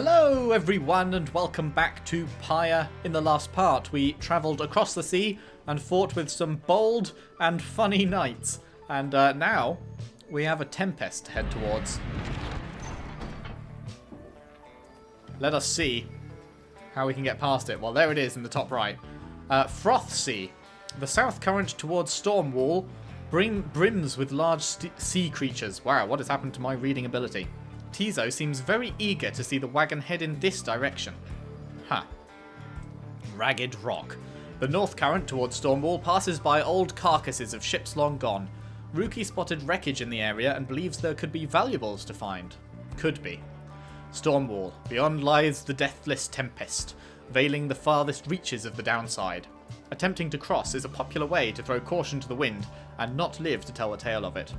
Hello everyone and welcome back to Pyre. In the last part we travelled across the sea and fought with some bold and funny knights. And now we have a Tempest to head towards. Let us see how we can get past it. Well, there it is in the top right. Froth Sea. The south current towards Storm Wall brims with large sea creatures. Wow, what has happened to my reading ability? Tizo seems very eager to see the wagon head in this direction. Huh. Ragged Rock. The north current towards Stormwall passes by old carcasses of ships long gone. Rookie spotted wreckage in the area and believes there could be valuables to find. Could be. Stormwall. Beyond lies the Deathless Tempest, veiling the farthest reaches of the downside. Attempting to cross is a popular way to throw caution to the wind and not live to tell the tale of it.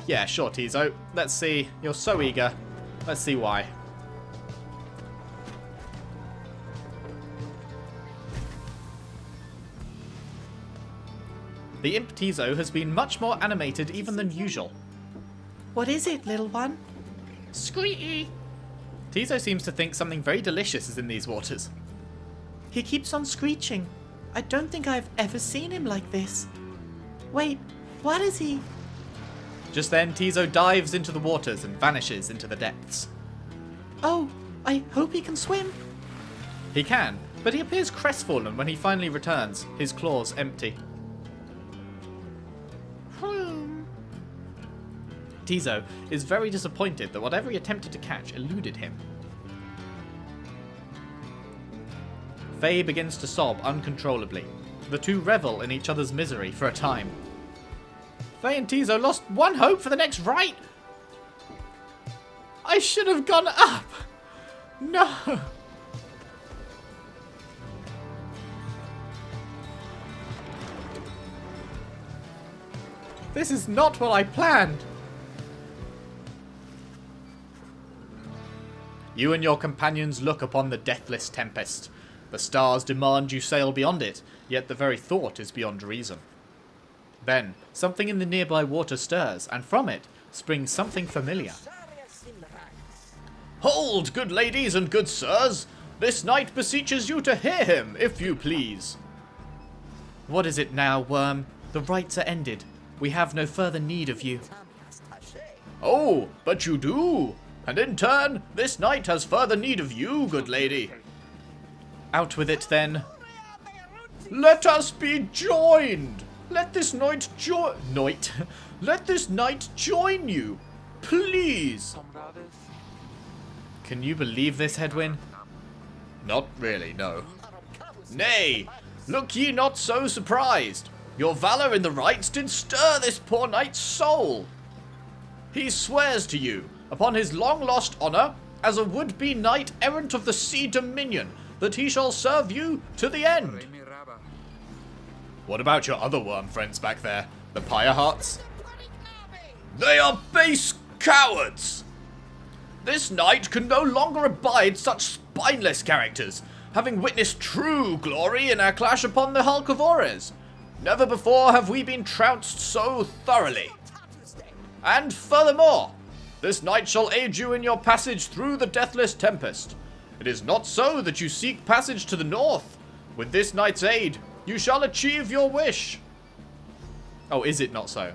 Yeah, sure, Tizo. Let's see. You're so eager. Let's see why. The Imp Tizo has been much more animated even than usual. What is it, little one? Squeaky! Tizo seems to think something very delicious is in these waters. He keeps on screeching. I don't think I've ever seen him like this. Wait, what is he? Just then, Tizo dives into the waters and vanishes into the depths. Oh, I hope he can swim. He can, but he appears crestfallen when he finally returns, his claws empty. Tizo is very disappointed that whatever he attempted to catch eluded him. Faye begins to sob uncontrollably. The two revel in each other's misery for a time. Faye and Tizo lost one hope for the next rite. I should have gone up. No. This is not what I planned. You and your companions look upon the Deathless Tempest. The stars demand you sail beyond it, yet the very thought is beyond reason. Then, something in the nearby water stirs, and from it springs something familiar. Hold, good ladies and good sirs! This knight beseeches you to hear him, if you please. What is it now, worm? The rites are ended. We have no further need of you. Oh, but you do! And in turn, this knight has further need of you, good lady. Out with it, then. Let us be joined! Let this knight Let this knight join you, please. Can you believe this, Hedwyn? Not really, no. Nay, look ye not so surprised. Your valour in the rites did stir this poor knight's soul. He swears to you, upon his long-lost honour, as a would-be knight errant of the sea dominion, that he shall serve you to the end. What about your other worm friends back there, the Pyre hearts? They are base cowards! This knight can no longer abide such spineless characters, having witnessed true glory in our clash upon the hulk of Ores. Never before have we been trounced so thoroughly. And furthermore, this knight shall aid you in your passage through the Deathless Tempest. It is not so that you seek passage to the north. With this knight's aid, you shall achieve your wish. Oh, is it not so?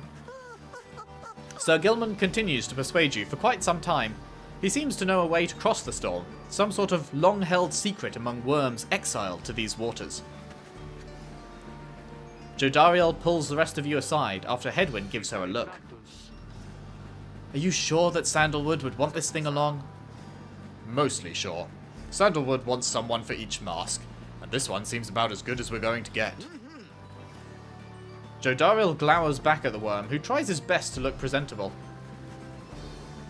Sir Gilman continues to persuade you for quite some time. He seems to know a way to cross the storm, some sort of long-held secret among worms exiled to these waters. Jodariel pulls the rest of you aside after Hedwyn gives her a look. Are you sure that Sandalwood would want this thing along? Mostly sure. Sandalwood wants someone for each mask, and this one seems about as good as we're going to get. Jodariel glowers back at the worm, who tries his best to look presentable.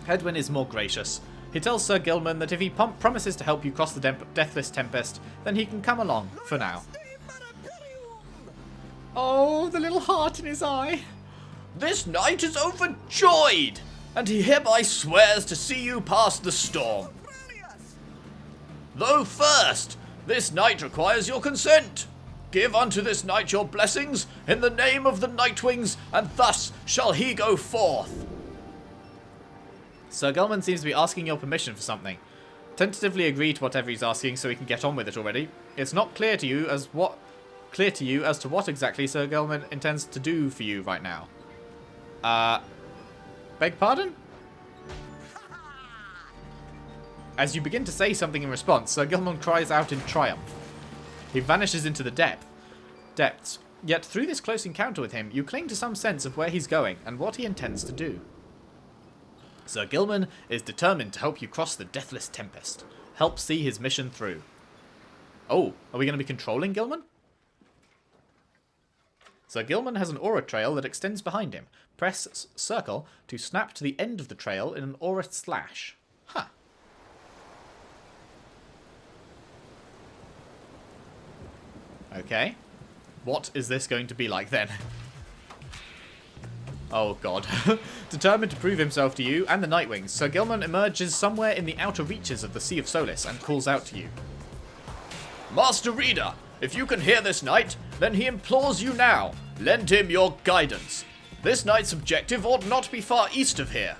Hedwyn is more gracious. He tells Sir Gilman that if he promises to help you cross the Deathless Tempest, then he can come along, for now. Oh, the little heart in his eye. This knight is overjoyed, and he hereby swears to see you past the storm. Though first, this knight requires your consent. Give unto this knight your blessings in the name of the Nightwings, and thus shall he go forth. Sir Gelman seems to be asking your permission for something. Tentatively agree to whatever he's asking so we can get on with it already. It's not clear to you as to what exactly Sir Gelman intends to do for you right now. Beg pardon? As you begin to say something in response, Sir Gelman cries out in triumph. He vanishes into the depths. Yet through this close encounter with him, you cling to some sense of where he's going and what he intends to do. Sir Gelman is determined to help you cross the Deathless Tempest. Help see his mission through. Oh, are we going to be controlling Gelman? Sir Gelman has an aura trail that extends behind him. Press circle to snap to the end of the trail in an aura slash. Huh. Okay. What is this going to be like then? Oh god. Determined to prove himself to you and the Nightwings, Sir Gelman emerges somewhere in the outer reaches of the Sea of Solace and calls out to you. Master Reader, if you can hear this knight, then he implores you now. Lend him your guidance. This knight's objective ought not be far east of here.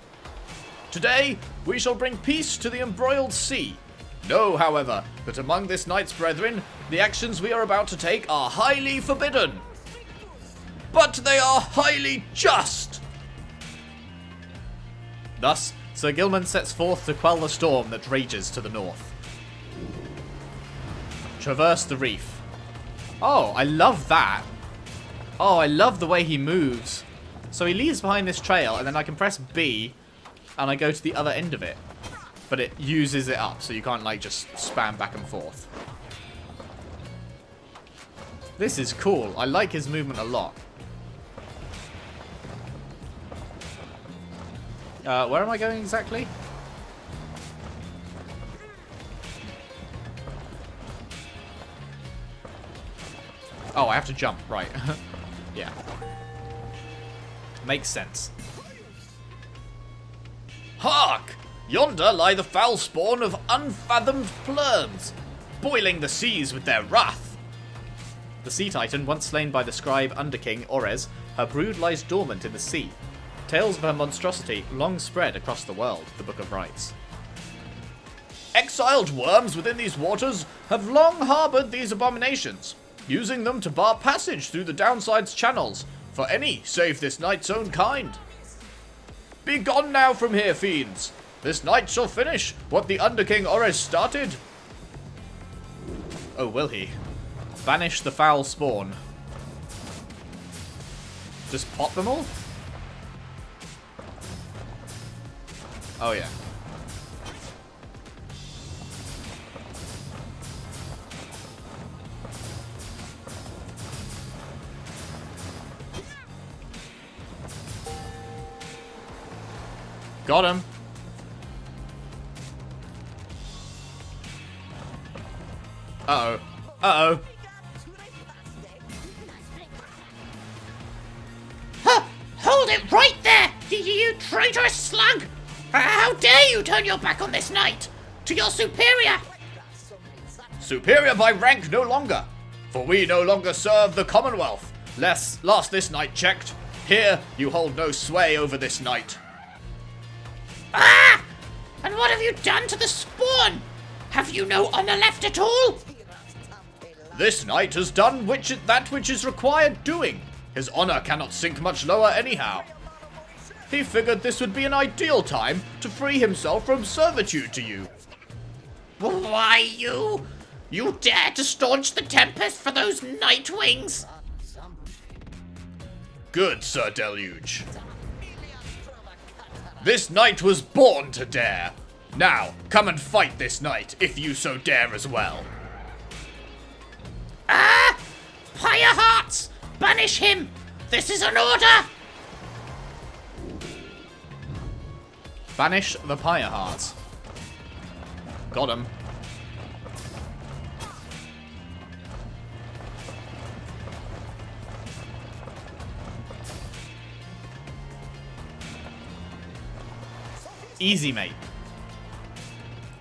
Today, we shall bring peace to the embroiled sea. Know, however, that among this knight's brethren, the actions we are about to take are highly forbidden. But they are highly just. Thus, Sir Gelman sets forth to quell the storm that rages to the north. Traverse the reef. Oh, I love that. Oh, I love the way he moves. So he leaves behind this trail, and then I can press B, and I go to the other end of it. But it uses it up, so you can't, like, just spam back and forth. This is cool. I like his movement a lot. Where am I going exactly? Oh, I have to jump. Right. Yeah. Makes sense. Hark! Yonder lie the foul spawn of unfathomed plurns, boiling the seas with their wrath. The sea titan, once slain by the scribe underking Orez, her brood lies dormant in the sea. Tales of her monstrosity long spread across the world, the Book of Rites. Exiled worms within these waters have long harboured these abominations, using them to bar passage through the downside's channels for any save this knight's own kind. Be gone now from here, fiends. This night shall finish what the Underking Orez started. Oh, will he? Banish the foul spawn. Just pop them all? Oh, yeah. Got him. Uh-oh. Uh-oh. Huh! Hold it right there, you traitorous slug! How dare you turn your back on this knight? To your superior! Superior by rank no longer, for we no longer serve the Commonwealth. Last this night checked. Here you hold no sway over this night. Ah! And what have you done to the spawn? Have you no honor left at all? This knight has done that which is required doing. His honor cannot sink much lower anyhow. He figured this would be an ideal time to free himself from servitude to you. Why, you dare to staunch the Tempest for those Nightwings? Good, Sir Deluge. This knight was born to dare. Now, come and fight this knight, if you so dare as well. Ah! Pyre hearts! Banish him! This is an order! Banish the Pyre hearts. Got him. Easy, mate.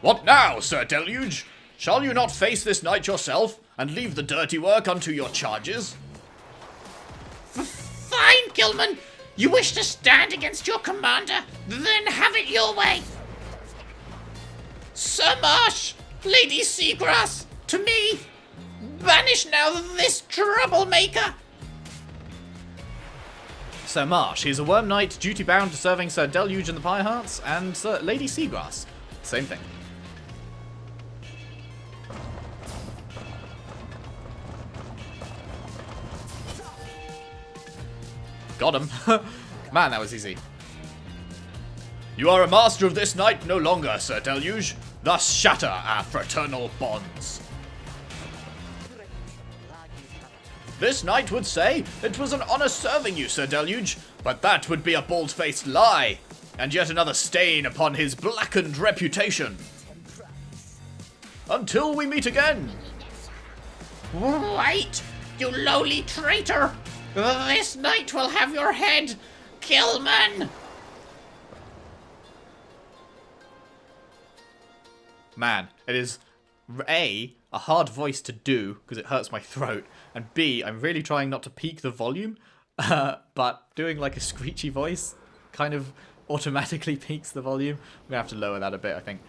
What now, Sir Deluge? Shall you not face this knight yourself, and leave the dirty work unto your charges? Fine, Gilman! You wish to stand against your commander? Then have it your way. Sir Marsh, Lady Seagrass, to me. Banish now this troublemaker. Sir Marsh, he's a worm knight duty-bound to serving Sir Deluge and the Pyre Hearts, and Sir Lady Seagrass. Same thing. Got him. Man, that was easy. You are a master of this night no longer, Sir Deluge. Thus shatter our fraternal bonds. This knight would say it was an honor serving you, Sir Deluge, but that would be a bald-faced lie, and yet another stain upon his blackened reputation. Until we meet again. Wait, you lowly traitor! This night will have your head, Killman! Man, it is A, a hard voice to do because it hurts my throat, and B, I'm really trying not to peak the volume, but doing like a screechy voice kind of automatically peaks the volume. I'm going to have to lower that a bit, I think,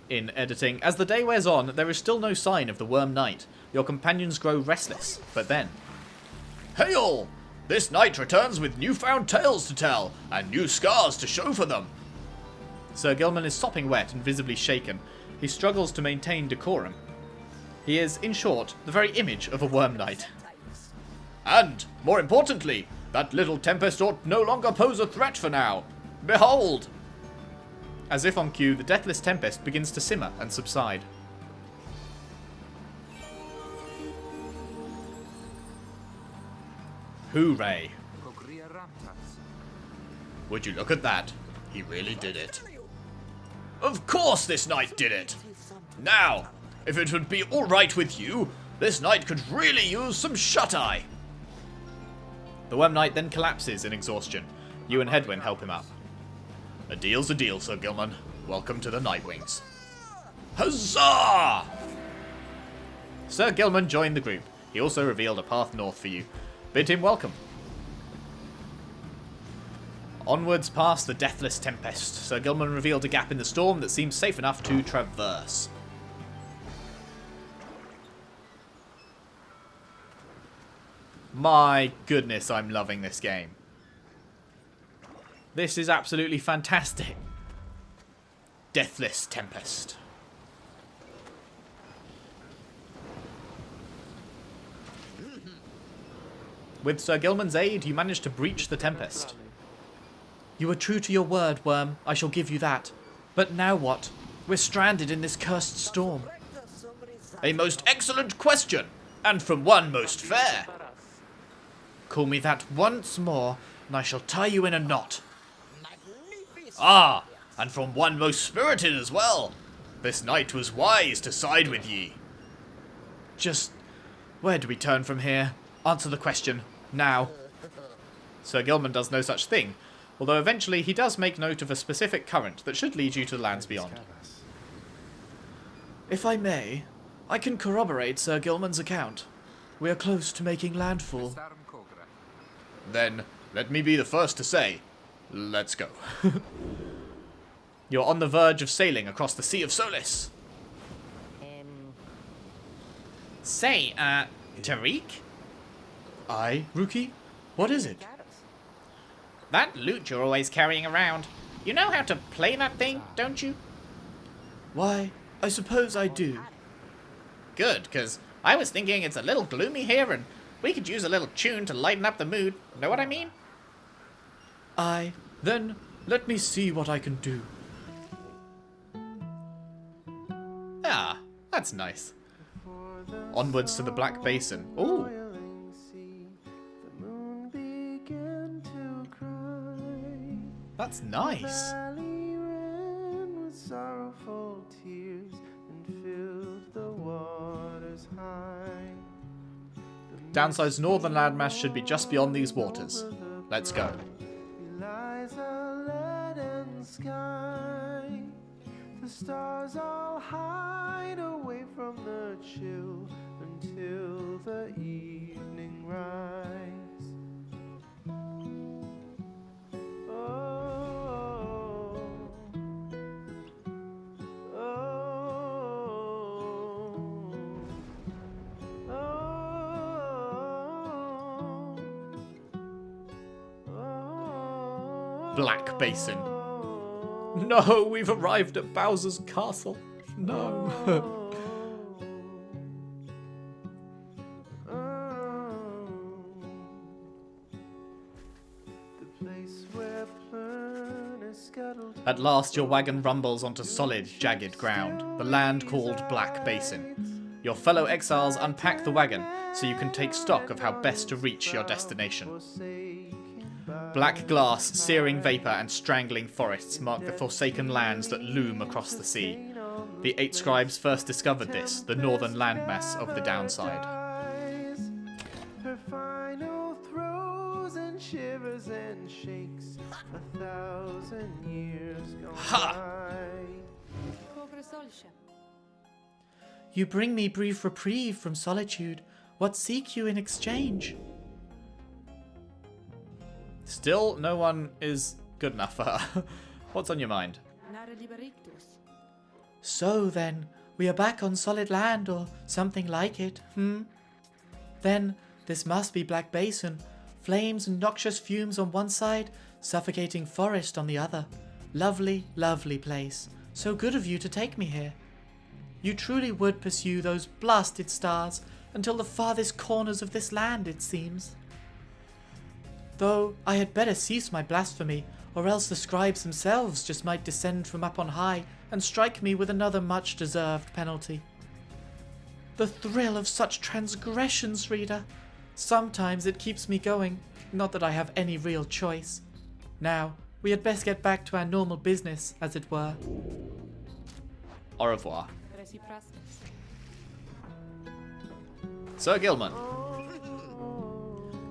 in editing. As the day wears on, there is still no sign of the Worm Knight. Your companions grow restless, but then... Hail! This knight returns with newfound tales to tell, and new scars to show for them. Sir Gilman is sopping wet and visibly shaken. He struggles to maintain decorum. He is, in short, the very image of a worm knight. And, more importantly, that little Tempest ought no longer pose a threat for now. Behold! As if on cue, the Deathless Tempest begins to simmer and subside. Hooray! Would you look at that? He really did it. Of course this knight did it! Now, if it would be alright with you, this knight could really use some shut-eye. The Worm Knight then collapses in exhaustion. You and Hedwyn help him up. A deal's a deal, Sir Gilman. Welcome to the Nightwings. Huzzah! Sir Gilman joined the group. He also revealed a path north for you. Bid him welcome. Onwards past the Deathless Tempest, Sir Gilman revealed a gap in the storm that seems safe enough to traverse. My goodness, I'm loving this game. This is absolutely fantastic. Deathless Tempest. With Sir Gilman's aid, you managed to breach the Tempest. You were true to your word, Worm. I shall give you that. But now what? We're stranded in this cursed storm. A most excellent question, and from one most fair. Call me that once more, and I shall tie you in a knot. Ah, and from one most spirited as well. This knight was wise to side with ye. Just, where do we turn from here? Answer the question, now. Sir Gilman does no such thing, although eventually he does make note of a specific current that should lead you to the lands beyond. If I may, I can corroborate Sir Gilman's account. We are close to making landfall. Then, let me be the first to say, let's go. You're on the verge of sailing across the Sea of Solace. Say, Tariq? Aye, Rookie? What is it? That loot you're always carrying around. You know how to play that thing, don't you? Why, I suppose I do. Good, because I was thinking it's a little gloomy here and we could use a little tune to lighten up the mood. Know what I mean? Aye, then let me see what I can do. Ah, that's nice. Onwards to the Black Basin. Ooh. That's nice. Downside's northern landmass should be just beyond these waters. Let's go. The stars all hide away from the chill until the evening rise. Black Basin. No, we've arrived at Bowser's castle. No. At last your wagon rumbles onto solid, jagged ground, the land called Black Basin. Your fellow exiles unpack the wagon so you can take stock of how best to reach your destination. Black glass, searing vapour and strangling forests mark the forsaken lands that loom across the sea. The 8 scribes first discovered this, the northern landmass of the downside. Her final throws and shivers and shakes 1,000 years gone by. You bring me brief reprieve from solitude. What seek you in exchange? Still, no one is good enough for her. What's on your mind? So then, we are back on solid land, or something like it, Then, this must be Black Basin. Flames and noxious fumes on one side, suffocating forest on the other. Lovely, lovely place. So good of you to take me here. You truly would pursue those blasted stars until the farthest corners of this land, it seems. Though I had better cease my blasphemy, or else the scribes themselves just might descend from up on high and strike me with another much-deserved penalty. The thrill of such transgressions, reader. Sometimes it keeps me going, not that I have any real choice. Now, we had best get back to our normal business, as it were. Au revoir. Sir Gilman.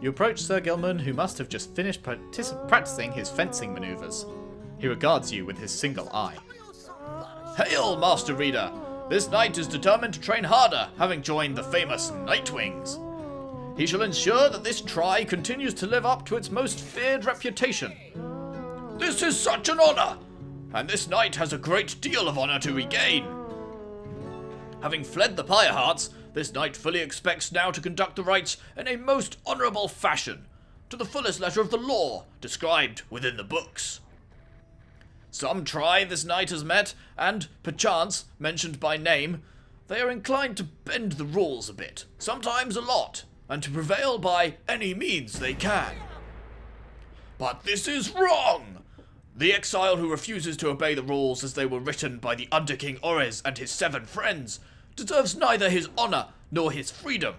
You approach Sir Gilman, who must have just finished practicing his fencing maneuvers. He regards you with his single eye. Hail, Master Reader! This knight is determined to train harder, having joined the famous Nightwings. He shall ensure that this try continues to live up to its most feared reputation. This is such an honour, and this knight has a great deal of honour to regain. Having fled the Pyre Hearts, this knight fully expects now to conduct the rites in a most honourable fashion, to the fullest letter of the law described within the books. Some try this knight has met, and, perchance, mentioned by name, they are inclined to bend the rules a bit, sometimes a lot, and to prevail by any means they can. But this is wrong! The exile who refuses to obey the rules as they were written by the Under-King Ores and his 7 friends deserves neither his honour nor his freedom.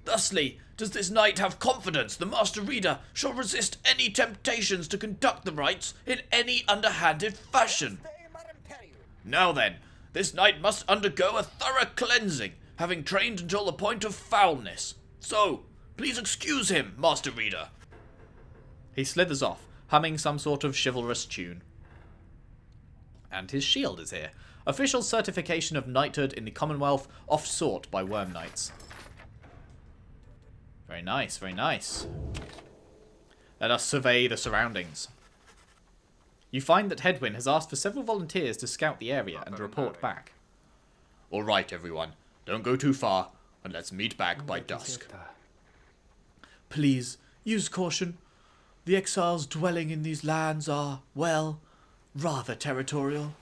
Thusly, does this knight have confidence the Master Reader shall resist any temptations to conduct the rites in any underhanded fashion. Now then, this knight must undergo a thorough cleansing, having trained until the point of foulness. So, please excuse him, Master Reader. He slithers off, humming some sort of chivalrous tune. And his shield is here. Official certification of knighthood in the Commonwealth, oft-sought by worm knights. Very nice, very nice. Let us survey the surroundings. You find that Hedwyn has asked for several volunteers to scout the area and report back. All right, everyone. Don't go too far, and let's meet back by dusk. Please, use caution. The exiles dwelling in these lands are, well, rather territorial.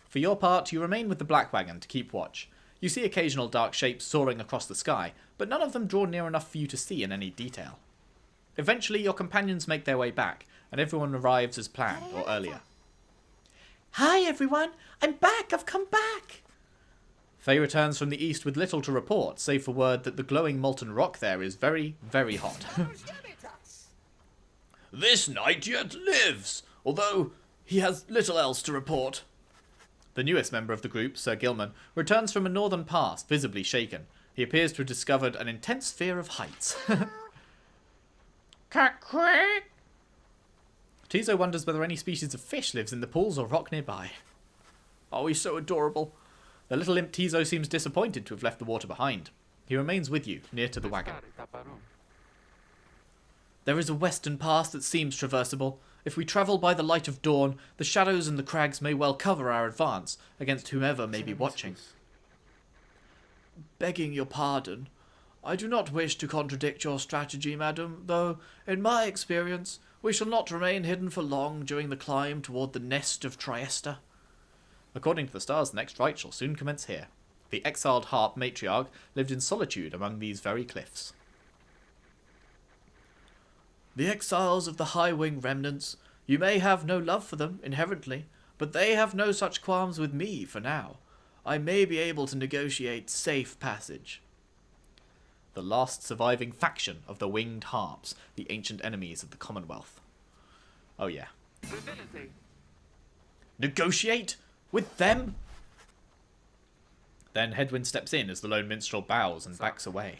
For your part, you remain with the Black Wagon to keep watch. You see occasional dark shapes soaring across the sky, but none of them draw near enough for you to see in any detail. Eventually, your companions make their way back, and everyone arrives as planned, or earlier. Hi, everyone! I'm back! I've come back! Faye returns from the east with little to report, save for word that the glowing molten rock there is very, very hot. This knight yet lives, although he has little else to report. The newest member of the group, Sir Gilman, returns from a northern pass, visibly shaken. He appears to have discovered an intense fear of heights. Quack. Tizo wonders whether any species of fish lives in the pools or rock nearby. Oh, he's so adorable. The little imp Tizo seems disappointed to have left the water behind. He remains with you, near to the wagon. There is a western pass that seems traversable. If we travel by the light of dawn, the shadows and the crags may well cover our advance against whomever may be watching. Begging your pardon, I do not wish to contradict your strategy, madam, though, in my experience, we shall not remain hidden for long during the climb toward the nest of Trieste. According to the stars, the next rite shall soon commence here. The exiled harp matriarch lived in solitude among these very cliffs. The exiles of the high-wing remnants, you may have no love for them, inherently, but they have no such qualms with me for now. I may be able to negotiate safe passage. The last surviving faction of the winged harps, the ancient enemies of the Commonwealth. Oh yeah. Negotiate? With them? Then Headwind steps in as the lone minstrel bows and backs away.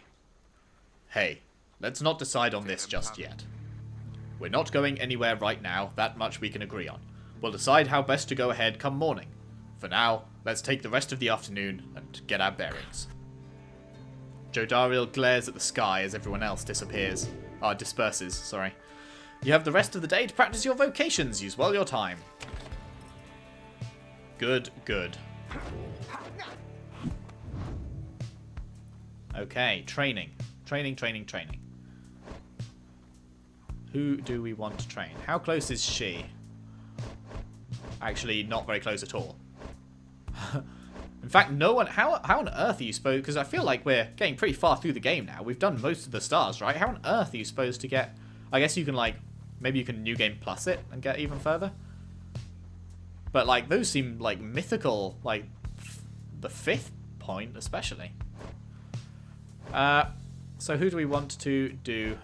Hey, let's not decide on this just yet. We're not going anywhere right now, that much we can agree on. We'll decide how best to go ahead come morning. For now, let's take the rest of the afternoon and get our bearings. Jodariel glares at the sky as everyone else disperses. Sorry. You have the rest of the day to practice your vocations. Use well your time. Good, good. Okay, training. Training. Who do we want to train? How close is she? Actually, not very close at all. In fact, no one... How on earth are you supposed... Because I feel like we're getting pretty far through the game now. We've done most of the stars, right? How on earth are you supposed to get... I guess you can, like... Maybe you can New Game Plus it and get even further. But, like, those seem, like, mythical. Like, the 5th point, especially. So who do we want to do?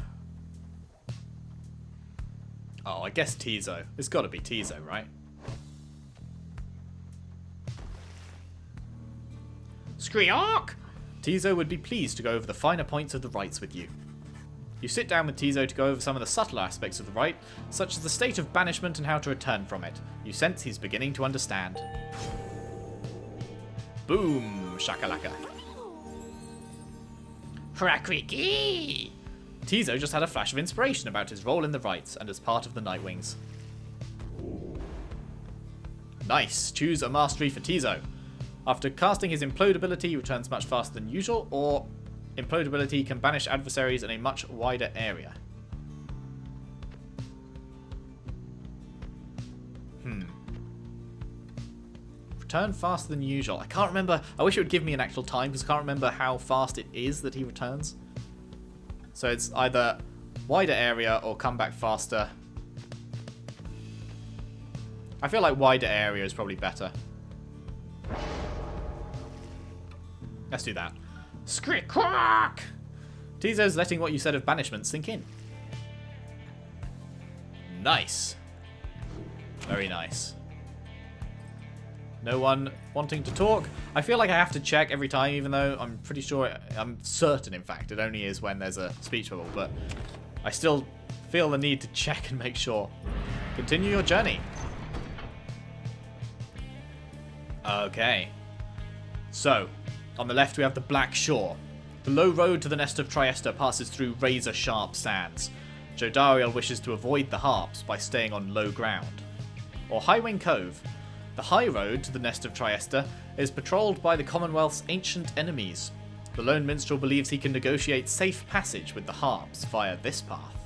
Oh, I guess Tizo. It's got to be Tizo, right? Skriark! Tizo would be pleased to go over the finer points of the rites with you. You sit down with Tizo to go over some of the subtler aspects of the rite, such as the state of banishment and how to return from it. You sense he's beginning to understand. Boom! Shakalaka. Prakriki! Tizo just had a flash of inspiration about his role in the rites and as part of the Nightwings. Nice! Choose a mastery for Tizo. After casting his Implode ability, he returns much faster than usual, or Implode ability can banish adversaries in a much wider area. Return faster than usual. I can't remember. I wish it would give me an actual time, because I can't remember how fast it is that he returns. So it's either wider area or come back faster. I feel like wider area is probably better. Let's do that. Skriark! Tizo's letting what you said of banishment sink in. Nice. Very nice. No one wanting to talk. I feel like I have to check every time, even though I'm pretty sure, I'm certain, in fact, it only is when there's a speech bubble, but I still feel the need to check and make sure. Continue your journey. Okay. So, on the left we have the Black Shore. The low road to the nest of Trieste passes through razor-sharp sands. Jodariel wishes to avoid the harps by staying on low ground. Or Highwing Cove. The high road to the nest of Trieste is patrolled by the Commonwealth's ancient enemies. The lone minstrel believes he can negotiate safe passage with the harps via this path.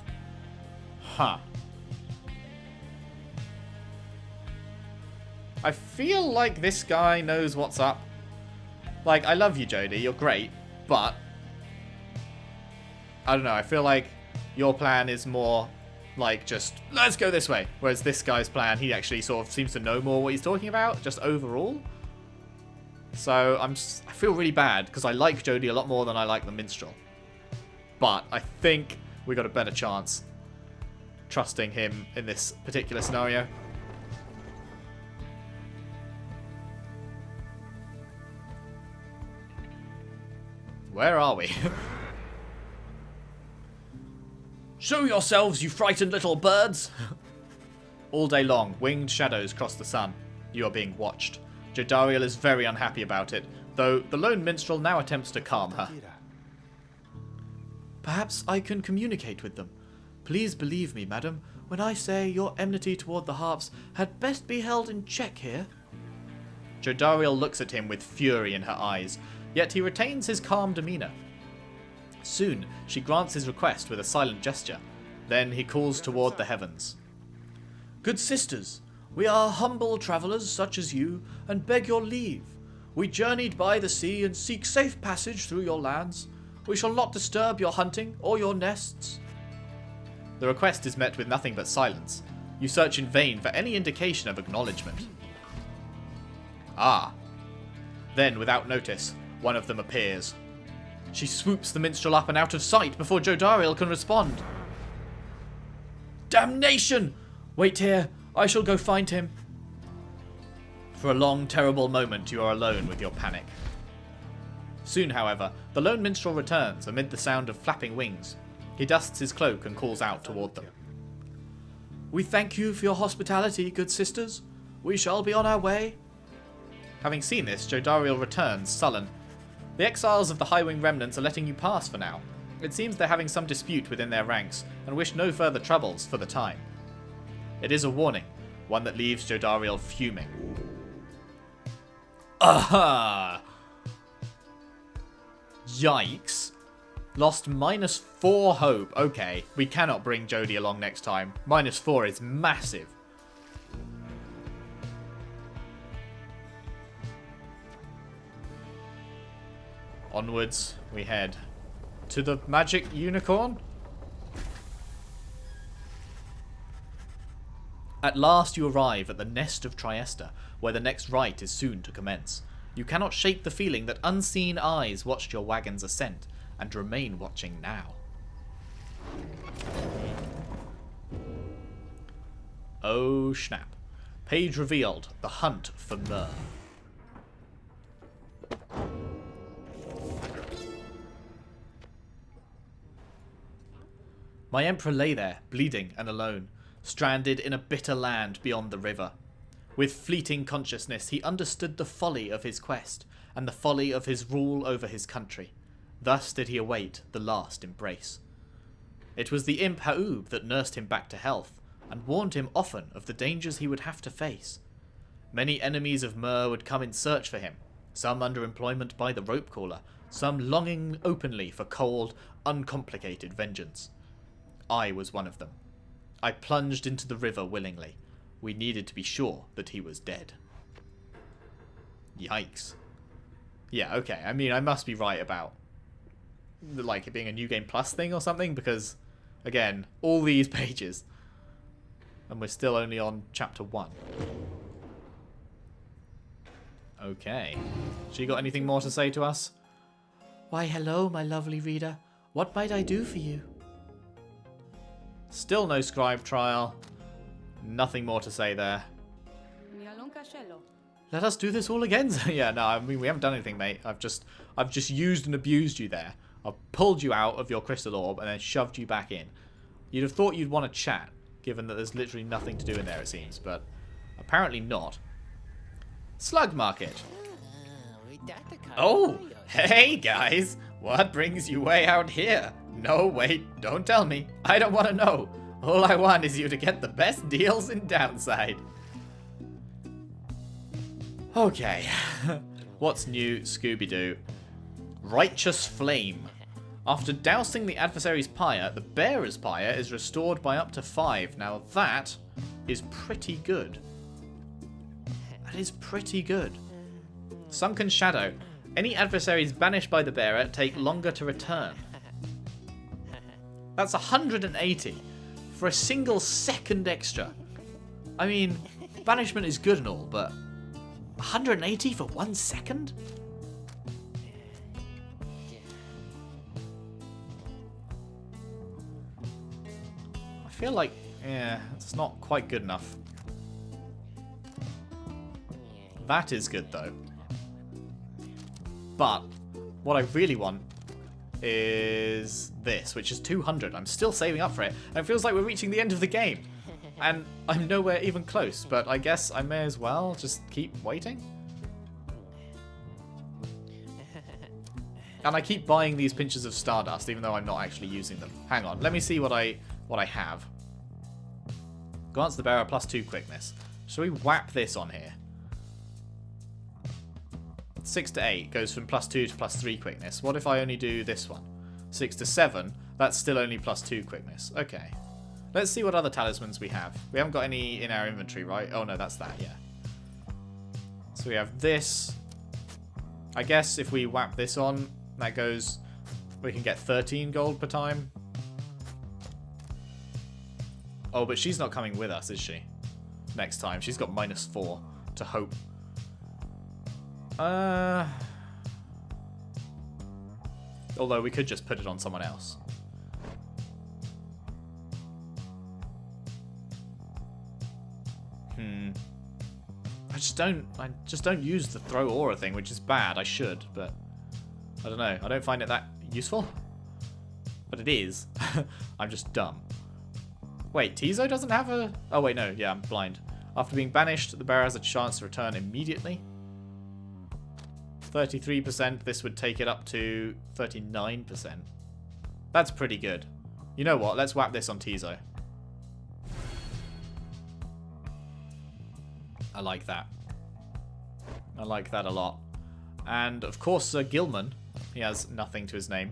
Huh. I feel like this guy knows what's up. Like, I love you, Jodie, you're great, but I don't know, I feel like your plan is more like just, let's go this way. Whereas this guy's plan, he actually sort of seems to know more what he's talking about, just overall. So I feel really bad, because I like Jodie a lot more than I like the minstrel. But I think we got a better chance trusting him in this particular scenario. Where are we? Show yourselves, you frightened little birds! All day long, winged shadows cross the sun. You are being watched. Jodariel is very unhappy about it, though the lone minstrel now attempts to calm her. Perhaps I can communicate with them. Please believe me, madam, when I say your enmity toward the harps had best be held in check here. Jodariel looks at him with fury in her eyes, yet he retains his calm demeanour. Soon, she grants his request with a silent gesture. Then he calls toward the heavens. Good sisters, we are humble travellers such as you, and beg your leave. We journeyed by the sea and seek safe passage through your lands. We shall not disturb your hunting or your nests. The request is met with nothing but silence. You search in vain for any indication of acknowledgement. Ah. Then, without notice, one of them appears. She swoops the minstrel up and out of sight before Jodariel can respond. Damnation! Wait here, I shall go find him. For a long, terrible moment, you are alone with your panic. Soon, however, the lone minstrel returns amid the sound of flapping wings. He dusts his cloak and calls out toward them. We thank you for your hospitality, good sisters. We shall be on our way. Having seen this, Jodariel returns, sullen. The exiles of the Highwing remnants are letting you pass for now. It seems they're having some dispute within their ranks, and wish no further troubles for the time. It is a warning, one that leaves Jodariel fuming. Aha! Yikes. Lost -4 hope. Okay, we cannot bring Jodie along next time. -4 is massive. Onwards we head. To the magic unicorn? At last you arrive at the nest of Trieste, where the next rite is soon to commence. You cannot shake the feeling that unseen eyes watched your wagon's ascent, and remain watching now. Oh snap. Page revealed, the hunt for myrrh. My emperor lay there, bleeding and alone, stranded in a bitter land beyond the river. With fleeting consciousness, he understood the folly of his quest, and the folly of his rule over his country. Thus did he await the last embrace. It was the imp Haub that nursed him back to health, and warned him often of the dangers he would have to face. Many enemies of Myr would come in search for him, some under employment by the rope caller, some longing openly for cold, uncomplicated vengeance. I was one of them. I plunged into the river willingly. We needed to be sure that he was dead. Yikes. Yeah, okay, I mean, I must be right about like it being a New Game Plus thing or something, because, again, all these pages, and we're still only on chapter 1. Okay. She got anything more to say to us? Why, hello, my lovely reader. What might I do for you? Still no scribe trial. Nothing more to say there. Let us do this all again. Yeah, no, I mean, we haven't done anything, mate. I've just used and abused you there. I've pulled you out of your crystal orb and then shoved you back in. You'd have thought you'd want to chat, given that there's literally nothing to do in there, it seems, but apparently not. Slug Market. Oh, hey guys. What brings you way out here? No, wait, don't tell me. I don't want to know. All I want is you to get the best deals in Downside. Okay. What's new, Scooby-Doo? Righteous Flame. After dousing the adversary's pyre, the bearer's pyre is restored by up to 5. Now that is pretty good. That is pretty good. Sunken Shadow. Any adversaries banished by the bearer take longer to return. That's 180 for a single second extra. I mean, banishment is good and all, but 180 for 1 second? I feel like, yeah, it's not quite good enough. That is good though. But what I really want is this, which is 200. I'm still saving up for it, and it feels like we're reaching the end of the game. And I'm nowhere even close, but I guess I may as well just keep waiting. And I keep buying these pinches of Stardust, even though I'm not actually using them. Hang on, let me see what I have. Glance the bearer, +2 quickness. Shall we whap this on here? 6 to 8 goes from +2 to +3 quickness. What if I only do this one? 6 to 7. That's still only +2 quickness. Okay. Let's see what other talismans we have. We haven't got any in our inventory, right? Oh no, that's that, yeah. So we have this. I guess if we whap this on, that goes... We can get 13 gold per time. Oh, but she's not coming with us, is she? Next time. She's got -4 to hope. Although we could just put it on someone else. I just don't use the throw aura thing, which is bad. I should, but I don't know. I don't find it that useful. But it is. I'm just dumb. Wait, Tizo doesn't have a... Oh, wait, no. Yeah, I'm blind. After being banished, the bearer has a chance to return immediately. 33%. This would take it up to 39%. That's pretty good. You know what? Let's whap this on Tizo. I like that. I like that a lot. And, of course, Sir Gilman. He has nothing to his name.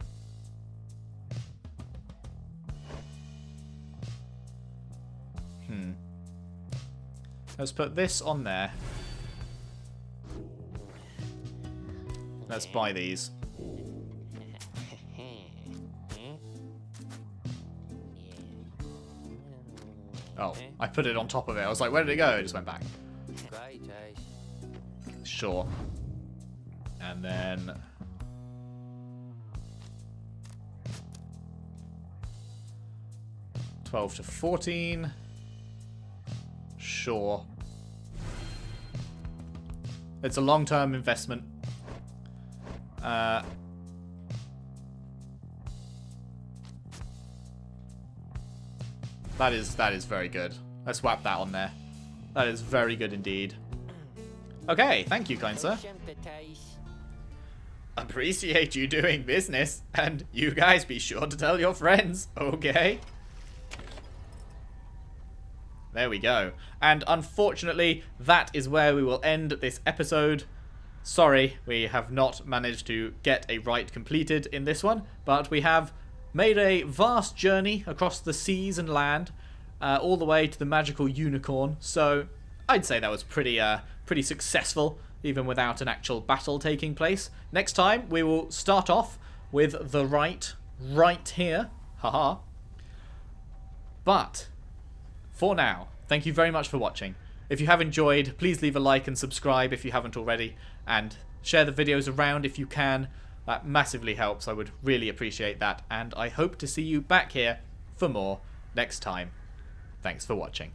Let's put this on there. Let's buy these. Oh, I put it on top of it. I was like, where did it go? It just went back. Sure. And then... $12 to $14. Sure. It's a long-term investment. That is very good. Let's whap that on there. That is very good indeed. Okay, thank you, kind sir. Appreciate you doing business, and you guys be sure to tell your friends, okay? There we go. And unfortunately, that is where we will end this episode. Sorry, we have not managed to get a rite completed in this one, but we have made a vast journey across the seas and land, all the way to the magical unicorn. So I'd say that was pretty successful, even without an actual battle taking place. Next time, we will start off with the rite right here. Haha. But for now, thank you very much for watching. If you have enjoyed, please leave a like and subscribe if you haven't already, and share the videos around if you can. That massively helps. I would really appreciate that, and I hope to see you back here for more next time. Thanks for watching.